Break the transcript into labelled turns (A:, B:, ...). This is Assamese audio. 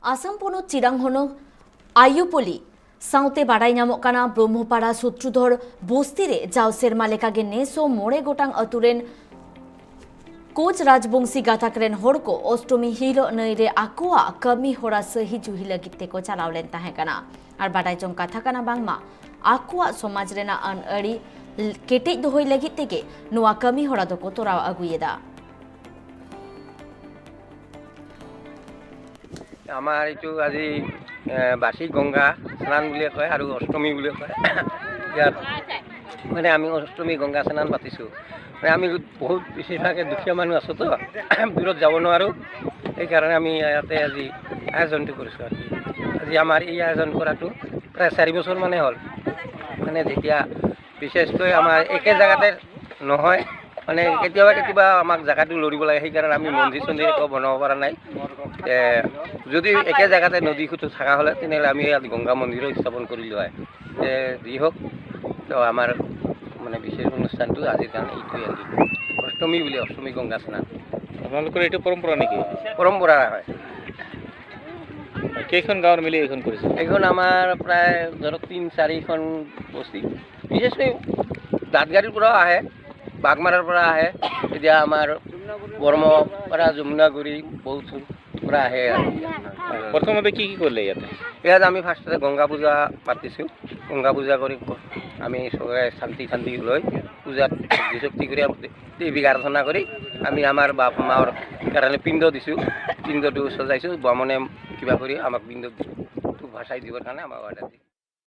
A: Asam Ponot Chirang Hono Ayupoli Saute Badai Nyamok Kana Brahmopara Sutrudhor Bostire Jau Serma Lekage Neso More Gotang Aturen Coach Rajbongsi Gatakren Horko Ostomi Hilo Neire Akua Kami Hora Sehiju Hilagite Ko Chalaulen Tahekana Ar Badai Jong Katakana Bangma Akua Somajrena An Eri Ketek Dohoi Legitege Noa Kami Hora Doko Torao Aguyeda
B: আমাৰ এইটো আজি বাসী গংগা স্নান বুলি কয় আৰু অষ্টমী বুলি কয় ইয়াত মানে আমি অষ্টমী গংগা স্নান পাতিছোঁ মানে আমি বহুত বেছিভাগে দুখীয়া মানুহ আছোঁ তো দূৰত যাব নোৱাৰোঁ সেইকাৰণে আমি ইয়াতে আজি আয়োজনটো কৰিছোঁ আজি আমাৰ এই আয়োজন কৰাটো প্ৰায় 4 বছৰ মানে হ'ল মানে যেতিয়া বিশেষকৈ আমাৰ একে জায়গাতে নহয় মানে কেতিয়াবা আমাক জায়গাটো লৰিব লাগে সেইকাৰণে আমি মন্দিৰ চন্দিৰ একো বনাব পৰা নাই যদি একে জায়গাতে নদী খুঁটো থাকা হলে তেনেহলে আমি ইয়াত গংগা মন্দিৰো স্থাপন কৰিলো হয় যি হোক তো আমাৰ মানে বিশেষ অনুষ্ঠানটো আজিৰ কাৰণে এইটোৱে আজি অষ্টমী গংগা স্নান
C: আপোনালোকৰ এইটো পৰম্পৰা নেকি
B: পৰম্পৰা হয়
C: কেইখন গাঁৱৰ মিলি এইখন কৰিছে
B: এইখন আমাৰ প্ৰায় ধৰক 3-4খন বস্তি বিশেষকৈ দাঁতগাড়ীৰ পৰা আহে বাগমাৰাৰ পৰা আহে এতিয়া আমাৰ বৰ্মৰ পৰা যমুনাগুৰি বহুত পৰা আহে
C: প্ৰথমতে কি কৰিলে
B: ইয়াত আমি ফাৰ্ষ্টতে গংগা পূজা পাতিছোঁ গংগা পূজা কৰি আমি সবে শান্তি লৈ পূজাত শক্তি কৰি দেৱীক আৰাধনা কৰি আমি আমাৰ বাপ মাৰ কাৰণে পিণ্ড দিছোঁ পিণ্ডটো সজাইছোঁ বামনে কিবা কৰি আমাক পিণ্ডটো ভাষাই দিবৰ কাৰণে আমাক অৰ্ডাৰ দিছোঁ